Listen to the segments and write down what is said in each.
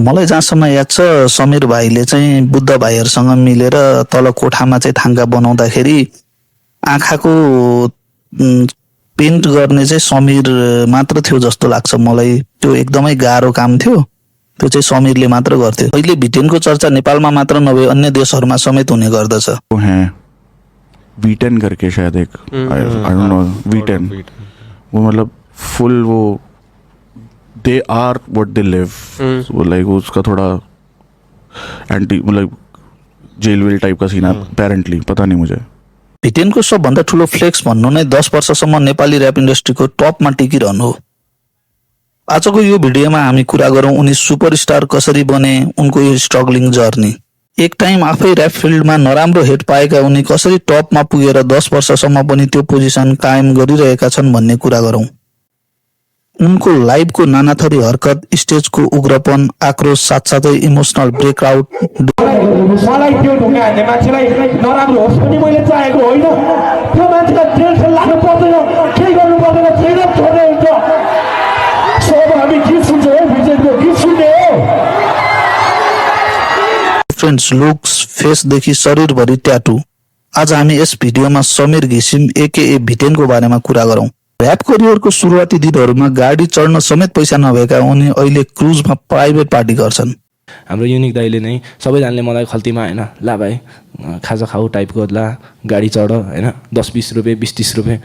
मलाई जहाँसम्म याद छ समीर भाइले चाहिँ बुद्ध भाइहरूसँग मिलेर तल कोठामा चाहिँ थाङ्का बनाउँदाखेरि आँखाको पेन्ट गर्ने चाहिँ समीर मात्र थियो जस्तो लाग्छ मलाई। त्यो एकदमै गाह्रो काम थियो, त्यो चाहिँ समीरले मात्र गर्थ्यो। अहिले भिटेनको चर्चा नेपालमा मात्र नभए अन्य देशहरूमा समेत हुने गर्दछ। वो हैं V10 करके शायद एक, आई डोंट नो V10, वो मतलब फुल वो they are what they live, वो लाइक उसका थोड़ा एंटी मतलब जेल वेल टाइप का सीन है अपेरेंटली, पता नहीं मुझे। भिटेनको सबभन्दा ठुलो फ्लेक्स भन्नु नै 10 वर्षसम्म नेपाली ऱ्याप इन्डस्ट्रीको टपमा टिकिरहनु हो। आजको यो भिडियोमा हामी कुरा गरौँ उनी सुपरस्टार कसरी बने, उनको यो स्ट्रगलिङ जर्नी। एक टाइम आफै ऱ्याप फिल्डमा नराम्रो हिट पाएका उनी कसरी टपमा पुगेर 10 वर्षसम्म पनि त्यो पोजिसन कायम गरिरहेका छन् भन्ने कुरा गरौँ। उनको लाइभको नानाथरी हरकत, स्टेजको उग्रपन, आक्रोश साथसाथै इमोसनल ब्रेकआउट। मलाई त्यो ढुङ्गा हान्ने मान्छेलाई नराम्रो होस् पनि मैले चाहेको होइन। त्यो मान्छेलाई जेल लाग्नु पर्दैन, केही गर्नु पर्दैन, फ्रिडम छोड्ने हुन्छ। सो अब हामी गीत सुन्छौँ है, भिजेको गीत सुन्ने हो। फ्रेन्ड्स, लुक्स, फेसदेखि शरीरभरि ट्याटु। आज हामी यस भिडियोमा समीर घिसिङ एकेए भिटेनको बारेमा कुरा गरौँ। ऱ्याप करियरको सुरुवाती दिनहरूमा गाडी चढ्न समेत पैसा नभएका उनी अहिले क्रुजमा प्राइभेट पार्टी गर्छन्। हाम्रो युनिक दाइले नै सबैजनाले मलाई खल्तीमा होइन, ला भाइ खाजा खाऊ टाइपको, ला गाडी चढ होइन, 10-20 रुपियाँ 20-30 रुपियाँ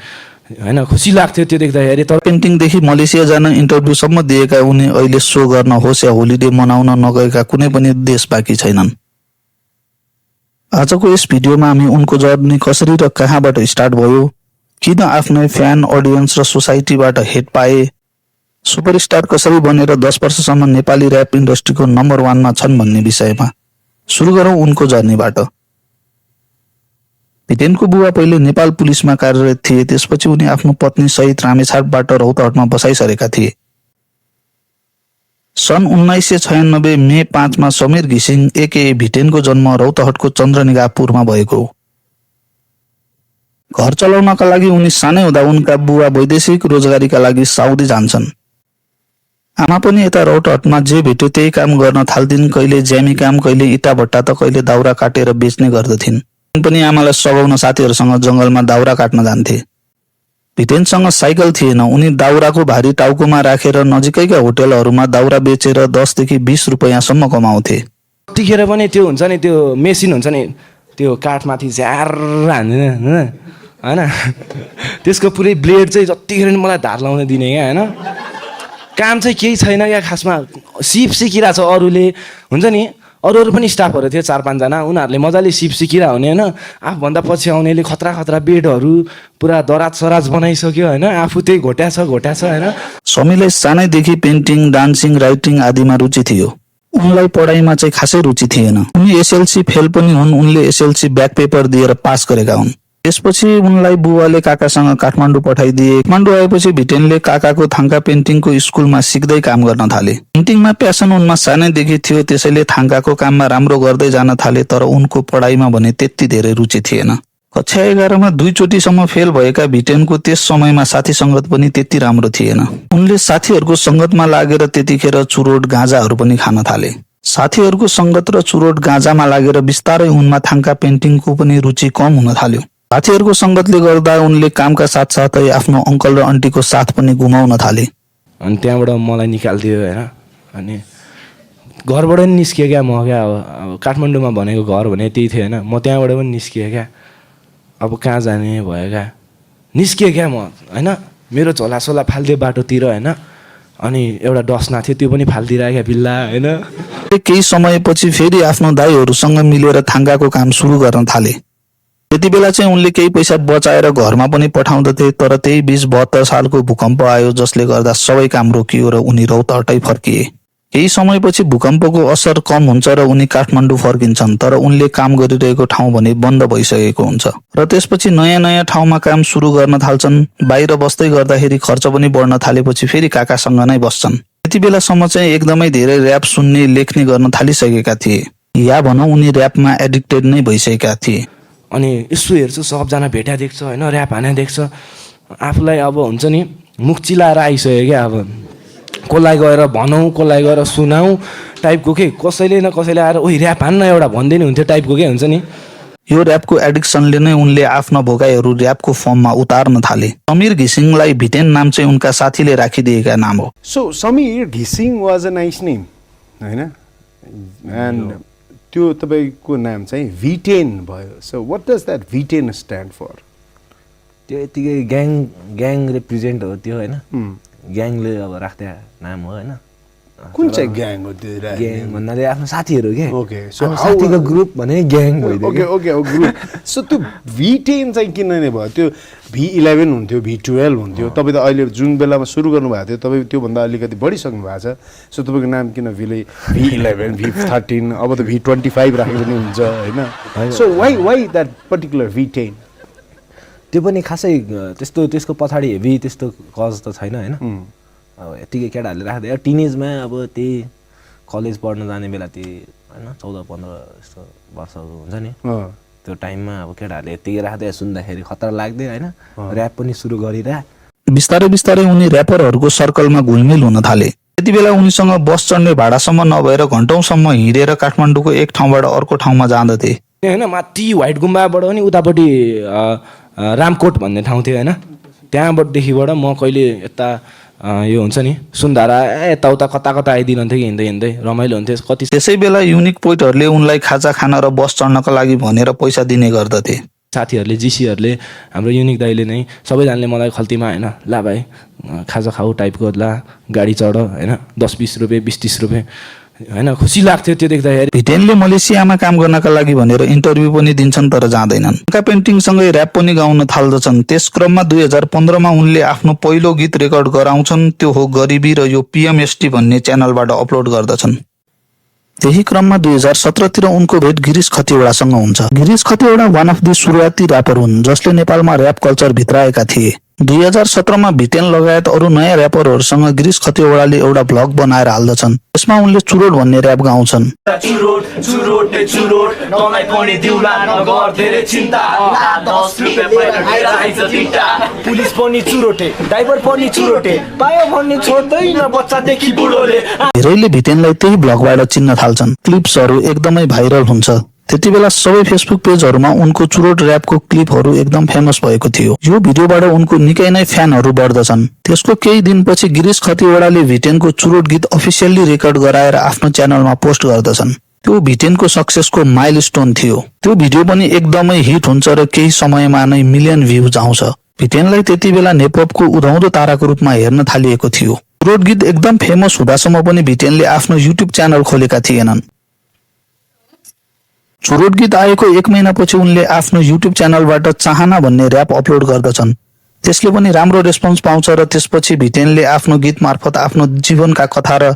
होइन, खुसी लाग्थ्यो त्यो देख्दाखेरि। तर पेन्टिङदेखि मलेसिया जान इन्टरभ्यूसम्म दिएका उनी अहिले सो गर्न होस् या होलिडे मनाउन नगएका कुनै पनि देश बाँकी छैनन्। आजको यस भिडियोमा हामी उनको जर्नी कसरी र कहाँबाट स्टार्ट भयो, किन आफ्नै फ्यान, अडियन्स र सोसाइटीबाट हिट पाए, सुपरस्टार कसरी बनेर 10 वर्षसम्म नेपाली ऱ्याप इन्डस्ट्रीको नम्बर 1 मा छन् भन्ने विषयमा सुरु गरौँ उनको जर्नीबाट। भिटेनको बुबा पहिले नेपाल पुलिसमा कार्यरत थिए, त्यसपछि उनी आफ्नो पत्नी सहित रामेछापबाट रौतहटमा बसाइसरेका थिए। सन् 1996 मे 5 मा समीर घिसिङ एकेए भिटेनको जन्म रौतहटको चन्द्रनिगाहपुरमा भएको हो। घर चलाउनका लागि उनी सानै हुँदा उनका बुबा वैदेशिक रोजगारीका लागि साउदी जान्छन्। आमा पनि यता रौतहटमा जे भेट्यो त्यही काम गर्न थाल्थिन्। कहिले ज्यामी काम, कहिले इँटा भट्टा त कहिले दाउरा काटेर बेच्ने गर्दथिन्। पनि आमालाई सघाउन साथीहरूसँग जंगलमा दाउरा काट्न जान्थे। भिटेनसँग साइकल थिएन, उनी दाउराको भारी टाउकोमा राखेर नजिकैका होटलहरूमा दाउरा बेचेर 10 देखि 20 रुपैयाँसम्म कमाउँथे। त्यतिखेर पनि त्यो हुन्छ नि, त्यो मेसिन हुन्छ नि, त्यो काठमाथि झ्यार हान्दैन होइन, त्यसको पुरै ब्लेड चाहिँ जतिखेर नि मलाई धार लाउन दिने क्या होइन। काम चाहिँ केही छैन क्या खासमा, सिप सिकिरहेको छ अरूले, हुन्छ नि अरू पनि स्टाफहरू थियो 4-5 जना, उनीहरूले मजाले सिप सिकिरहेको हुने होइन। आफूभन्दा पछि आउनेले खतरा खतरा बेडहरू पुरा दराज सराज बनाइसक्यो होइन, आफू त्यही घोट्या छ होइन। समीरलाई सानैदेखि पेन्टिङ, डान्सिङ, राइटिङ आदिमा रुचि थियो। उनलाई पढाइमा चाहिँ खासै रुचि थिएन। उनी एसएलसी फेल पनि हुन्। उनले एसएलसी ब्याक पेपर दिएर पास गरेका हुन्। त्यसपछि उनलाई बुबाले काकासँग काठमाडौँ पठाइदिए। काठमाडौँ आएपछि भिटेनले काकाको थाङ्का पेन्टिङको स्कुलमा सिक्दै काम गर्न थाले। पेन्टिङमा प्यासन उनमा सानैदेखि थियो, त्यसैले थाङ्काको काममा राम्रो गर्दै जान थाले। तर उनको पढाइमा भने त्यति धेरै रुचि थिएन। कक्षा 11 मा 2 चोटिसम्म फेल भएका भिटेनको त्यस समयमा साथी सङ्गत पनि त्यति राम्रो थिएन। उनले साथीहरूको सङ्गतमा लागेर त्यतिखेर चुरोट गाँजाहरू पनि खान थाले। साथीहरूको सङ्गत र चुरोट गाँजामा लागेर बिस्तारै उनमा थाङ्का पेन्टिङको पनि रुचि कम हुन थाल्यो। साथीहरूको सङ्गतले गर्दा उनले कामका साथसाथै आफ्नो अङ्कल र आन्टीको साथ पनि गुमाउन थाले। अनि त्यहाँबाट मलाई निकाल्थ्यो होइन, अनि घरबाट पनि निस्किएँ क्या म क्या। अब काठमाडौँमा भनेको घर भने त्यही थियो होइन, म त्यहाँबाट पनि निस्किएँ क्या। अब कहाँ जाने भयो क्या, निस्किएँ क्या म होइन। मेरो झोलासोला फालिदियो बाटोतिर होइन, अनि एउटा डस्ना थियो त्यो पनि फालिदिएर क्या बिल्ला होइन। केही समयपछि फेरि आफ्नो दाइहरूसँग मिलेर थाङ्काको काम सुरु गर्न थाले। त्यति बेला चाहिँ उनले केही पैसा बचाएर घरमा पनि पठाउँदथे। तर त्यही बीच 72 सालको भूकम्प आयो, जसले गर्दा सबै काम रोकियो र उनी रौतहटै फर्किए। केही समयपछि भूकम्पको असर कम हुन्छ र उनी काठमाडौँ फर्किन्छन्। तर उनले काम गरिरहेको ठाउँ भने बन्द भइसकेको हुन्छ र त्यसपछि नयाँ नयाँ ठाउँमा काम सुरु गर्न थाल्छन्। बाहिर बस्दै गर्दाखेरि खर्च पनि बढ्न थालेपछि फेरि काकासँग नै बस्छन्। त्यति बेलासम्म चाहिँ एकदमै धेरै ऱ्याप सुन्ने, लेख्ने गर्न थालिसकेका थिए, या भनौँ उनी ऱ्यापमा एडिक्टेड नै भइसकेका थिए। अनि यसो हेर्छु सबजना भेट्या देख्छ होइन, ऱ्याप हाने देख्छ, आफूलाई अब हुन्छ नि मुख चिलाएर आइसक्यो क्या। अब कसलाई गएर भनौँ कसलाई गएर सुनाऊ टाइपको के कसैले न कसैले आएर ओइ ऱ्याप हान्न एउटा भन्दै नि हुन्थ्यो टाइपको के हुन्छ नि। यो ऱ्यापको एडिक्सनले नै उनले आफ्ना भोगाईहरू ऱ्यापको फर्ममा उतार्न थाले। समीर घिसिङलाई भिटेन नाम चाहिँ उनका साथीले राखिदिएका नाम हो। सो समीर घिसिङ वाज अ नाइस नेम होइन, एन्ड त्यो तपाईँको नाम चाहिँ V10 भयो। So what does that V10 stand for? त्यो यतिकै ग्याङ रिप्रेजेन्ट हो त्यो होइन, ग्याङले अब राख्दा नाम हो होइन। कुन चाहिँ ग्याङ हो त्यो? ग्याङ भन्नाले आफ्नो साथीहरू के, ओके, सो साथीको ग्रुप भने ग्याङ भइदियो। Okay okay group. सो त्यो V10 चाहिँ किन नै भयो? त्यो V11 हुन्थ्यो, V12 हुन्थ्यो। तपाईँ त अहिले जुन बेलामा सुरु गर्नुभएको थियो तपाईँ त्योभन्दा अलिकति बढिसक्नु भएको छ। सो तपाईँको नाम किन V11, V13, अब त V25 राखेको पनि हुन्छ होइन। So why that particular V10? त्यो पनि खासै त्यस्तो त्यसको पछाडि हेभी त्यस्तो कज त छैन होइन। अब यतिकै केटाहरूले राख्दै टिनेजमा अब त्यही कलेज पढ्न जाने बेला त्यही होइन 14-15 यस्तो वर्षको हुन्छ नि, त्यो टाइममा अब केटाहरूले यतिकै राख्दै सुन्दाखेरि खतरा लाग्दै होइन, ऱ्याप पनि सुरु गरिरह। बिस्तारै बिस्तारै उनी ऱ्यापरहरूको सर्कलमा घुलमिल हुन थाले। त्यति बेला उनीसँग बस चढ्ने भाडासम्म नभएर घन्टौँसम्म हिँडेर काठमाडौँको एक ठाउँबाट अर्को ठाउँमा जाँदथे होइन। माथि व्हाइट गुम्बाबाट पनि उतापट्टि रामकोट भन्ने ठाउँ थियो होइन, त्यहाँदेखिबाट म कहिले यता यो हुन्छ नि सुन्धारा यताउता कता कता आइदिनुहुन्थ्यो कि हिँड्दै हिँड्दै रमाइलो हुन्थ्यो कति। त्यसै बेला युनिक पोइन्टहरूले उनलाई खाजा खान र बस चढ्नका लागि भनेर पैसा दिने गर्दथे। साथीहरूले जीसीहरूले हाम्रो युनिक दाइले नै सबैजनाले मलाई खल्तीमा होइन ला भाइ खाजा खाऊ टाइपको, ला गाडी चढ होइन 10-20 रुपियाँ 20-30 रुपियाँ होइन, खुसी लाग्थ्यो त्यो देख्दाखेरि। भिटेनले मलेसियामा काम गर्नका लागि भनेर इन्टरभ्यू पनि दिन्छन् तर जाँदैनन्। उनका पेन्टिङसँगै ऱ्याप पनि गाउन थाल्दछन्। त्यस क्रममा 2015मा उनले आफ्नो पहिलो गीत रेकर्ड गराउँछन्, त्यो हो गरिबी, र यो PMST भन्ने च्यानलबाट अपलोड गर्दछन्। त्यही क्रममा 2017तिर उनको भेट गिरीश खतिवडासँग हुन्छ। Girish Khatiwada one of the सुरुवाती ऱ्यापर हुन् जसले नेपालमा ऱ्याप कल्चर भित्राएका थिए। 2017मा भिटेन लगायत अरू नयाँ ऱ्यापरहरूसँग गिरीश खतिवडाले एउटा भ्लग बनाएर हाल्दछन्। यसमा उनले चुरोट भन्ने ऱ्याप गाउँछन्। पुलिस पनि चुरोटे, ड्राइभर पनि चुरोटे, पायो भन्ने छोड्दैन बच्चादेखि बुढोले। धेरैले भिटेनलाई त्यही भ्लगबाट चिन्न थाल्छन्। क्लिप्सहरू एकदमै भाइरल हुन्छ। त्यति बेला सबै फेसबुक पेजहरूमा उनको चुरोट ऱ्यापको क्लिपहरू एकदम फेमस भएको थियो। यो भिडियोबाट उनको निकै नै फ्यानहरू बढ्दछन्। त्यसको केही दिनपछि गिरीश खतिवडाले भिटेनको चुरोट गीत अफिसियल्ली रेकर्ड गराएर आफ्नो च्यानलमा पोस्ट गर्दछन्। त्यो भिटेनको सक्सेसको माइलस्टोन थियो। त्यो भिडियो पनि एकदमै हिट हुन्छ र केही समयमा नै मिलियन भ्युज आउँछ। भिटेनलाई त्यति बेला नेपपको उदाउँदो ताराको रूपमा हेर्न थालिएको थियो। चुरोट गीत एकदम फेमस हुँदासम्म पनि भिटेनले आफ्नो युट्युब च्यानल खोलेका थिएनन्। चुरोट गीत आएको 1 महिनापछि उनले आफ्नो युट्युब च्यानलबाट चाहना भन्ने ऱ्याप अपलोड गर्दछन्। त्यसले पनि राम्रो रेस्पोन्स पाउँछ र त्यसपछि भिटेनले आफ्नो गीत मार्फत आफ्नो जीवनका कथा र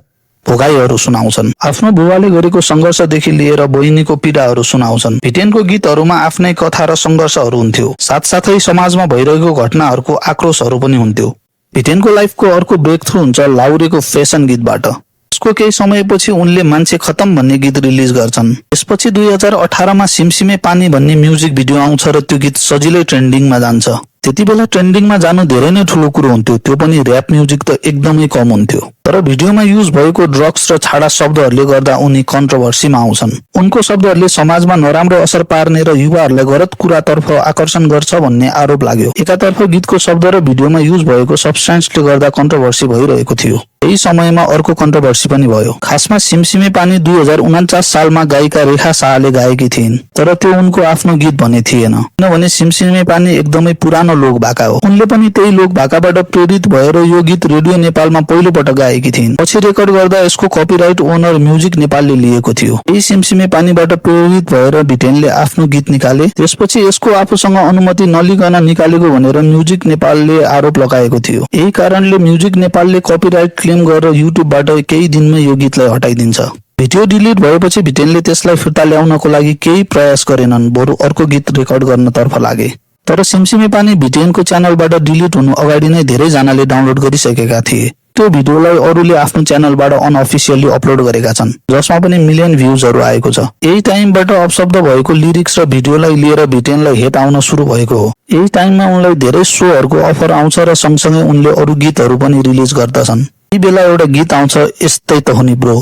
भोगाईहरू सुनाउँछन्। आफ्नो बुबाले गरेको सङ्घर्षदेखि लिएर बहिनीको पीडाहरू सुनाउँछन्। भिटेनको गीतहरूमा आफ्नै कथा र सङ्घर्षहरू हुन्थ्यो, साथसाथै समाजमा भइरहेको घटनाहरूको आक्रोशहरू पनि हुन्थ्यो। भिटेनको लाइफको अर्को ब्रेक थ्रु हुन्छ लाउरेको फेसन गीतबाट। यसको केही समयपछि उनले मान्छे खतम भन्ने गीत रिलिज गर्छन्। त्यसपछि 2018मा सिमसिमे पानी भन्ने म्युजिक भिडियो आउँछ र त्यो गीत सजिलै ट्रेन्डिङमा जान्छ। त्यति बेला ट्रेन्डिङमा जानु धेरै नै ठुलो कुरो हुन्थ्यो, त्यो पनि ऱ्याप म्युजिक त एकदमै कम हुन्थ्यो। तर भिडियोमा युज भएको ड्रग्स र छाडा शब्दहरूले गर्दा उनी कन्ट्रोभर्सीमा आउँछन्। उनको शब्दहरूले समाजमा नराम्रो असर पार्ने र युवाहरूलाई गलत कुरातर्फ आकर्षण गर्छ भन्ने आरोप लाग्यो। एकातर्फ गीतको शब्द र भिडियोमा युज भएको सब्सटेन्सले गर्दा कन्ट्रोभर्सी भइरहेको थियो। यही समयमा अर्को कन्ट्रोभर्सी पनि भयो। खासमा सिमसिमे पानी 2049 सालमा गायिका रेखा शाहले गाएकी थिइन्, तर त्यो उनको आफ्नो गीत भने थिएन, किनभने सिमसिमे पानी एकदमै पुरानो लोक भाका हो। उनले पनि त्यही लोक भाकाबाट प्रेरित भएर यो गीत रेडियो नेपालमा पहिलो पटक गाएकी थिइन्। पछि रेकर्ड गर्दा यसको कपिराइट ओनर म्युजिक नेपालले लिएको थियो। यही सिमसिमे पानीबाट प्रेरित भएर भिटेनले आफ्नो गीत निकाले। त्यसपछि यसको आफूसँग अनुमति नलिकन निकालेको भनेर म्युजिक नेपालले आरोप लगाएको थियो। यही कारणले म्युजिक नेपालले कपिराइट क्लेम गरेर युट्युबबाट केही दिनमै यो गीतलाई हटाइदिन्छ। भिडियो डिलिट भएपछि भिटेनले त्यसलाई फिर्ता ल्याउनको लागि केही प्रयास गरेनन्, बरु अर्को गीत रेकर्ड गर्नतर्फ लागे। तर सिमसिमे पानी भिटेनको च्यानलबाट डिलिट हुनु अगाडि नै धेरैजनाले डाउनलोड गरिसकेका थिए। त्यो भिडियोलाई अरूले आफ्नो च्यानलबाट अनअफिसियल्ली अपलोड गरेका छन्, जसमा पनि मिलियन भ्युजहरू आएको छ। यही टाइमबाट अपशब्द भएको लिरिक्स र भिडियोलाई लिएर भिटेनलाई हेट आउन सुरु भएको हो। यही टाइममा उनलाई धेरै सोहरूको अफर आउँछ र सँगसँगै उनले अरू गीतहरू पनि रिलिज गर्दछन्। यी बेला एउटा गीत आउँछ यस्तै त हो नि ब्रो।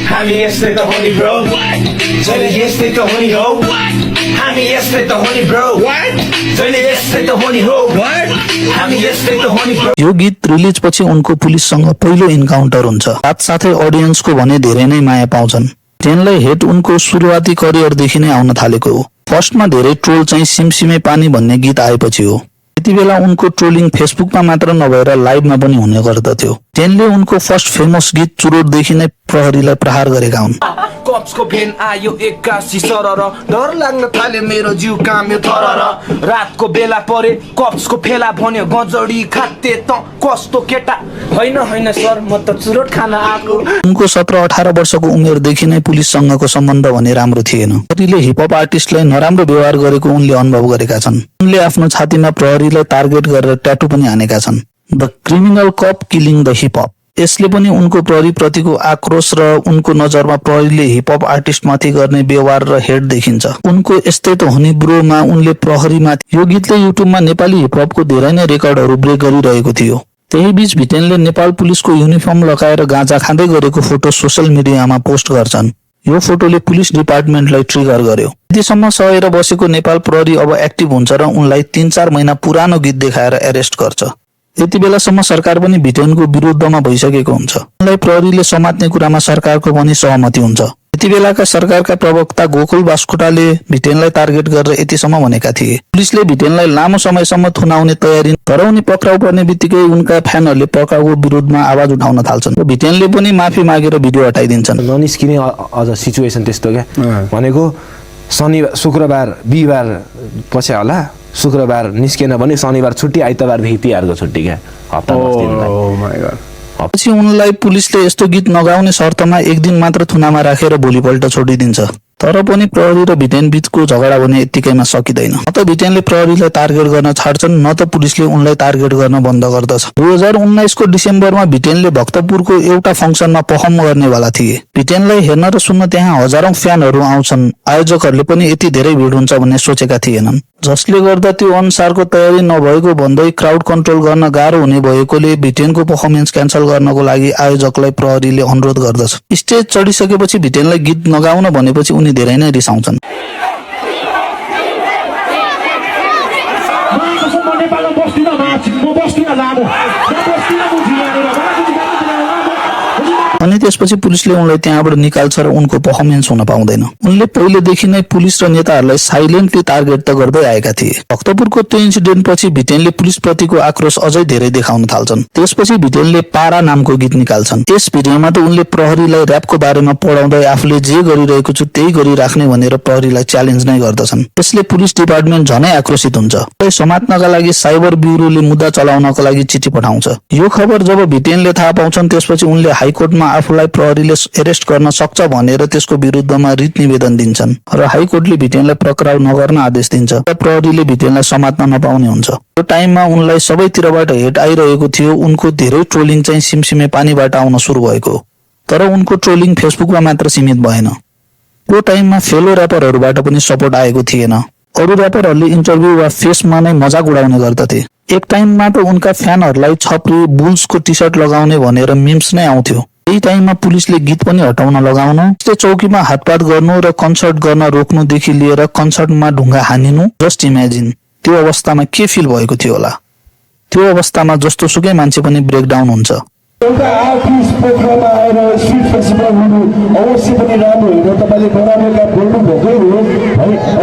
हामी यस्तै त हो नि ब्रो, जहिले यस्तै त हो नि हो, हामी यस्तै त हो नि ब्रो, जहिले यस्तै त हो नि हो, हामी यस्तै त हो नि ब्रो। यो गीत रिलिज पछि उनको पुलिससँग पहिलो इन्काउन्टर हुन्छ। साथसाथै अडियन्सको भने धेरै नै माया पाउँछन्। टेनलाई हेट उनको सुरुवाती करियरदेखि नै आउन थालेको हो। फर्स्टमा धेरै ट्रोल चाहिँ सिमसिमे पानी भन्ने गीत आएपछि हो। त्यति बेला उनको ट्रोलिङ फेसबुकमा मात्र नभएर लाइभमा पनि हुने गर्दथ्यो। टेनले उनको फर्स्ट फेमस गीत चुरोटदेखि नै प्रहरीलाई प्रहार गरेका हुन्। कप्सको भेन आयो 81 सरर, डर लाग्न थाल्यो मेरो जिउ काम्यो थरर, रातको बेला परे कप्सको फेला भन्यो गजडी खाते त कस्तो केटा, होइन सर म त चुरोट खान आएको। उनको 17-18 वर्षको उमेरदेखि नै पुलिससँगको सम्बन्ध भने राम्रो थिएन। प्रहरीले हिपहप आर्टिस्टलाई नराम्रो व्यवहार गरेको उनले अनुभव गरेका छन्। उनले आफ्नो छातीमा प्रहरीलाई टार्गेट गरेर ट्याटु पनि हानेका छन्, the criminal cup killing the hip hop. यसले पनि उनको प्रहरी प्रतिको आक्रोश र उनको नजरमा प्रहरीले हिपहप आर्टिस्टमाथि गर्ने व्यवहार र हेट देखिन्छ। उनको यस्तै त हुने ब्रोमा उनले प्रहरीमाथि यो गीतले युट्युबमा नेपाली हिपहपको धेरै नै रेकर्डहरू ब्रेक गरिरहेको थियो। त्यही बीच भिटेनले नेपाल पुलिसको युनिफर्म लगाएर गाँजा खाँदै गरेको फोटो सोशल मिडियामा पोस्ट गर्छन्। यो फोटोले पुलिस डिपार्टमेन्टलाई ट्रिगर गर्यो। यतिसम्म सहेर बसेको नेपाल प्रहरी अब एक्टिभ हुन्छ र उनलाई 3-4 महिना पुरानो गीत देखाएर एरेस्ट गर्छ। यति बेलासम्म सरकार पनि भिटेनको विरुद्धमा भइसकेको हुन्छ। उनलाई प्रहरीले समात्ने कुरामा सरकारको पनि सहमति हुन्छ। यति बेलाका सरकारका प्रवक्ता गोकुल बास्कोटाले भिटेनलाई टार्गेट गरेर यतिसम्म भनेका थिए, पुलिसले भिटेनलाई लामो समयसम्म थुनाउने तयारी, तर उनी पक्राउ पर्ने बित्तिकै उनका फ्यानहरूले पक्राउको विरुद्धमा आवाज उठाउन थाल्छन्। भिटेनले पनि माफी मागेर भिडियो हटाइदिन्छन्। ननिस्किने अझ सिचुएसन त्यस्तो क्या, भनेको शनिबार शुक्रबार बिहिबार पछि होला, शुक्रबार निस्केन भने शनिबार छुट्टी, आइतबारदेखि तिहारको छुट्टी क्या, हप्ता 10 दिन। पछि उनलाई पुलिसले यस्तो गीत नगाउने शर्तमा 1 दिन मात्र थुनामा राखेर भोलिपल्ट छोडिदिन्छ। तर पनि प्रहरी र भिटेन बीचको झगडा भने यत्तिकैमा सकिँदैन। न त भिटेनले प्रहरीलाई टार्गेट गर्न छाड्छन्, न त पुलिसले उनलाई टार्गेट गर्न बन्द गर्दछ। 2019 को डिसेम्बरमा भिटेनले भक्तपुरको एउटा फंक्सनमा परफर्म गर्नेवाला थिए। भिटेनलाई हेर्न र सुन्न त्यहाँ हजारौं फ्यानहरू आउँछन्। आयोजकहरूले पनि यति धेरै भिड हुन्छ भन्ने सोचेका थिएनन्, जसले गर्दा त्यो अनुसारको तयारी नभएको भन्दै क्राउड कन्ट्रोल गर्न गाह्रो हुने भएकोले भिटेनको परफर्मेन्स क्यान्सल गर्नको लागि आयोजकलाई प्रहरीले अनुरोध गर्दछ। स्टेज चढिसकेपछि भिटेनलाई गीत नगाउन भनेपछि उनी धेरै नै रिसाउँछन्। अनि त्यसपछि पुलिसले उनलाई त्यहाँबाट निकाल्छ र उनको परफर्मेन्स हुन पाउँदैन। उनले पहिलेदेखि नै पुलिस र नेताहरूलाई साइलेन्टली टार्गेट त गर्दै आएका थिए। भक्तपुरको त्यो इन्सिडेन्ट पछि भिटेनले पुलिस प्रतिको आक्रोश अझै धेरै देखाउन थाल्छन्। त्यसपछि भिटेनले पारा नामको गीत निकाल्छन्। यस भिडियोमा त उनले प्रहरीलाई र्यापको बारेमा पढाउँदै आफूले जे गरिरहेको छु त्यही गरिराख्ने भनेर प्रहरीलाई च्यालेन्ज नै गर्दछन्। यसले पुलिस डिपार्टमेन्ट झनै आक्रोशित हुन्छ। समात्नका लागि साइबर ब्युरोले मुद्दा चलाउनको लागि चिठी पठाउँछ। यो खबर जब भिटेनले थाहा पाउँछन् त्यसपछि उनले हाइकोर्टमा आफूलाई प्रहरीले एरेस्ट गर्न सक्छ भनेर त्यसको विरुद्धमा रिट निवेदन दिन्छन् र हाइकोर्टले भिटेनलाई पक्राउ नगर्न आदेश दिन्छ र प्रहरीले भिटेनलाई समात्न नपाउने हुन्छ। त्यो टाइममा उनलाई सबैतिरबाट हेट आइरहेको थियो। उनको धेरै ट्रोलिङ चाहिँ सिमसिमे पानीबाट आउन सुरु भएको, तर उनको ट्रोलिङ फेसबुकमा मात्र सीमित भएन। त्यो टाइममा फेलो र्यापरहरूबाट पनि सपोर्ट आएको थिएन। अरू र्यापरहरूले इन्टरभ्यू वा फेसमा नै मजाक उडाउने गर्दथे। एक टाइममा त उनका फ्यानहरूलाई छप्री बुल्सको टी सर्ट लगाउने भनेर मिम्स नै आउँथ्यो। यही टाइममा पुलिसले गीत पनि हटाउन लगाउनु, चौकीमा हातपात गर्नु र कन्सर्ट गर्न रोक्नुदेखि लिएर कन्सर्टमा ढुङ्गा हानिनु। जस्ट इमेजिन त्यो अवस्थामा के फिल भएको थियो होला। त्यो अवस्थामा जस्तो सुकै मान्छे पनि ब्रेकडाउन हुन्छ। एउटा आर्टिस्ट पोखरामा आएर स्ट्रिट फेस्टिभल हुनु अवश्य पनि राम्रो होइन। तपाईँले नराम्रो काम गर्नु भएकै हो है,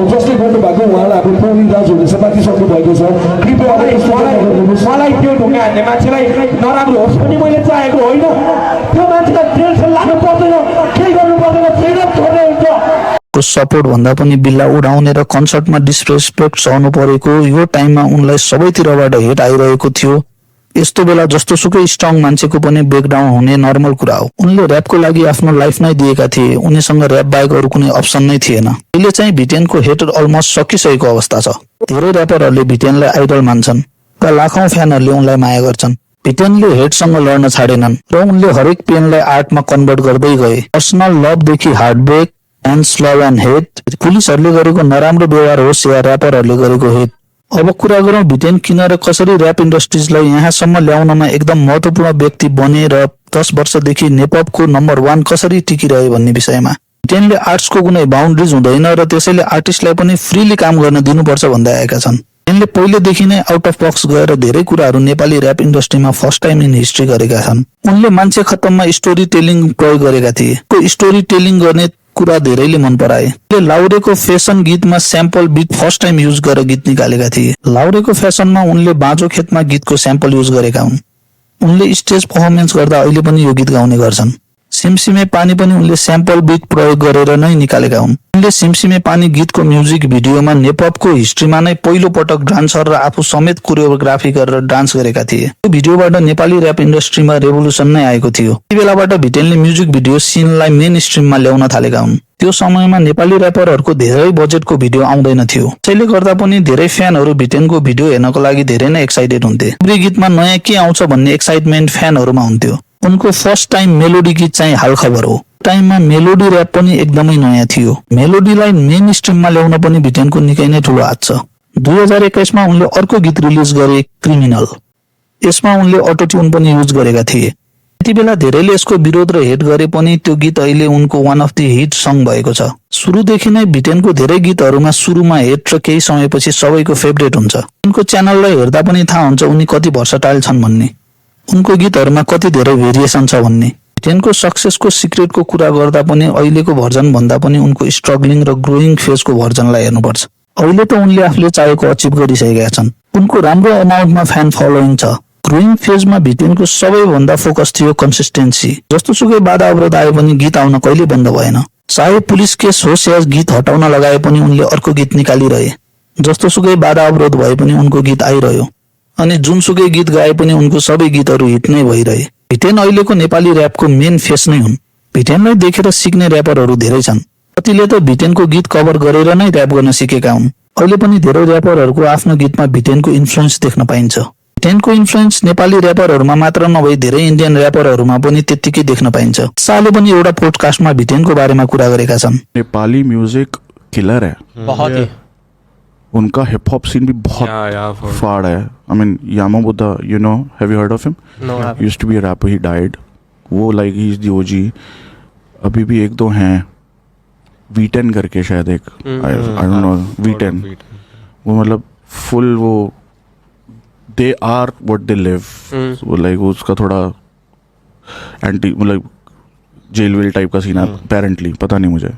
जसले गर्नुभएको उहाँलाई हाम्रो प्रहरी दाजुहरूले समातिसक्नु भएको छ। कृपया मलाई त्यो ढुङ्गा हान्ने मान्छेलाई नराम्रो होस् पनि मैले चाहेको होइन। त्यो मान्छेलाई टेन्सन लाग्नु पर्दैन, केही गर्नु पर्दैन, फ्रिडम छोड्ने हुन्छ। सपोर्ट भन्दा पनि बिल्ला उडाउने र कन्सर्टमा डिसरेस्पेक्ट सहनु परेको यो टाइममा उनलाई सबैतिरबाट हेट आइरहेको थियो। यस्तो बेला जस्तो सुकै स्ट्रङ मान्छेको पनि ब्रेकडाउन हुने नर्मल कुरा हो। उनले र्यापको लागि आफ्नो लाइफ नै दिएका थिए। उनीसँग र्याप बाहेक अरू कुनै अप्सन नै थिएन। अहिले चाहिँ भिटेनको हेट अलमोस्ट सकिसकेको अवस्था छ। धेरै र्यापरहरूले भिटेनलाई आइडल मान्छन् र लाखौं फ्यानहरूले उनलाई माया गर्छन्। भिटेनले हेटसँग लड्न छाडेनन् र उनले हरेक पेनलाई आर्टमा कन्भर्ट गर्दै गए। पर्सनल लभदेखि heartbreak, fans love and hate, पुलिसहरूले गरेको नराम्रो व्यवहार होस् या र्यापरहरूले गरेको हेट, अब कुरा गरौँ भिटेन किन र कसरी ऱ्याप इन्डस्ट्रिजलाई यहाँसम्म ल्याउनमा एकदम महत्त्वपूर्ण व्यक्ति बने र 10 वर्षदेखि नेपपको नम्बर 1 कसरी टिकिरहे भन्ने विषयमा। भिटेनले आर्ट्सको कुनै बााउन्ड्रिज हुँदैन र त्यसैले आर्टिस्टलाई पनि फ्रीली काम गर्न दिनुपर्छ भन्दै आएका छन्। भिटेनले पहिलेदेखि नै आउट अफ बक्स गएर धेरै कुराहरू नेपाली ऱ्याप इन्डस्ट्रीमा फर्स्ट टाइम इन हिस्ट्री गरेका छन्। उनले मान्छे खत्तममा स्टोरी टेलिङ प्रयोग गरेका थिए। त्यो स्टोरी टेलिङ गर्ने कुरा धेरैले मन पराए। उनले लाउरेको फेसन गीतमा sample beet first time use गरेर गीत निकालेका थिए। लाउरेको फेसनमा उनले बाँझो खेतमा गीतको स्याम्पल युज गरेका हुन्। उनले स्टेज पर्फर्मेन्स गर्दा अहिले पनि यो गीत गाउने गर्छन्। सिमसिमे पानी पनि उनले स्याम्पल बिट प्रयोग गरेर नै निकालेका हुन्। उनले सिमसिमे पानी गीतको म्युजिक भिडियोमा नेपपको हिस्ट्रीमा नै पहिलो पटक डान्सर र आफू समेत कोरियोग्राफी गरेर डान्स गरेका थिए। यो भिडियोबाट नेपाली ऱ्याप इन्डस्ट्रीमा रेभोल्युसन नै आएको थियो। त्यति बेलाबाट भिटेनले म्युजिक भिडियो सिनलाई मेन स्ट्रिममा ल्याउन थालेका हुन्। त्यो समयमा नेपाली ऱ्यापरहरूको धेरै बजेटको भिडियो आउँदैन थियो। त्यसैले गर्दा पनि धेरै फ्यानहरू भिटेनको भिडियो हेर्नको लागि धेरै नै एक्साइटेड हुन्थे। एभ्री गीतमा नयाँ के आउँछ भन्ने एक्साइटमेन्ट फ्यानहरूमा हुन्थ्यो। उनको फर्स्ट टाइम मेलोडी गीत चाहिँ हाल खबर हो। टाइममा मेलोडी ऱ्याप पनि एकदमै नयाँ थियो। मेलोडीलाई मेन स्ट्रिममा ल्याउन पनि भिटेनको निकै नै ठूलो हात छ। 2021 मा उनले अर्को गीत रिलिज गरे क्रिमिनल। यसमा उनले अटोट्युन पनि युज गरेका थिए। त्यति बेला धेरैले यसको विरोध र हेट गरे पनि त्यो गीत अहिले उनको one of the hit song भएको छ। सुरुदेखि नै भिटेनको धेरै गीतहरूमा सुरुमा हेट र केही समयपछि सबैको फेभरेट हुन्छ। उनको च्यानललाई हेर्दा पनि थाहा हुन्छ उनी कति भर्सटाइल छन् भन्ने, उनको गीतहरूमा कति धेरै भेरिएसन छ भन्ने। भिटेनको सक्सेसको सिक्रेटको कुरा गर्दा पनि अहिलेको भर्जन भन्दा पनि उनको स्ट्रगलिङ र ग्रोइङ फेजको भर्जनलाई हेर्नुपर्छ। अहिले त उनले आफूले चाहेको अचिभ गरिसकेका छन्। उनको राम्रो अमाउन्टमा फ्यान फलोइङ छ। ग्रोइङ फेजमा भिटेनको सबैभन्दा फोकस थियो कन्सिस्टेन्सी। जस्तोसुकै बाधा अवरोध आए पनि गीत आउन कहिले बन्द भएन। चाहे पुलिस केस होस् या गीत हटाउन लगाए पनि उनले अर्को गीत निकालिरहे। जस्तोसुकै बाधा अवरोध भए पनि उनको गीत आइरह्यो अनि जुनसुकै गीत गाए पनि उनको सबै गीतहरू हिट नै भइरहे। भिटेन अहिलेको नेपाली ऱ्यापको मेन फेस नै हुन्। भिटेनलाई देखेर सिक्ने ऱ्यापरहरू धेरै छन्। कतिले त भिटेनको गीत कभर गरेर नै ऱ्याप गर्न सिकेका हुन्। अहिले पनि धेरै ऱ्यापरहरूको आफ्नो गीतमा भिटेनको इन्फ्लुएन्स देख्न पाइन्छ। भिटेनको इन्फ्लुएन्स नेपाली ऱ्यापरहरूमा मात्र नभई धेरै इन्डियन ऱ्यापरहरूमा पनि त्यत्तिकै देख्न पाइन्छ। साले पनि एउटा पोडकास्टमा भिटेनको बारेमा कुरा गरेका छन्। नेपाली म्यूजिक किलर है, बहुत ही। उनका हिप हॉप सीन भी बहुत फाड़ है। I mean Yama Buddha, you know, have you heard of him? No, I haven't. Used to be a rapper, he died. वो like he is the OG. अभी भी एक दो हैं, V10 करके शायद एक, आई डोंट नो, V10। वो मतलब फुल वो they are what they live. वो लाइक उसका थोड़ा एंटी मतलब जेल वेल टाइप का सीन है अपेरेंटली, पता नहीं मुझे।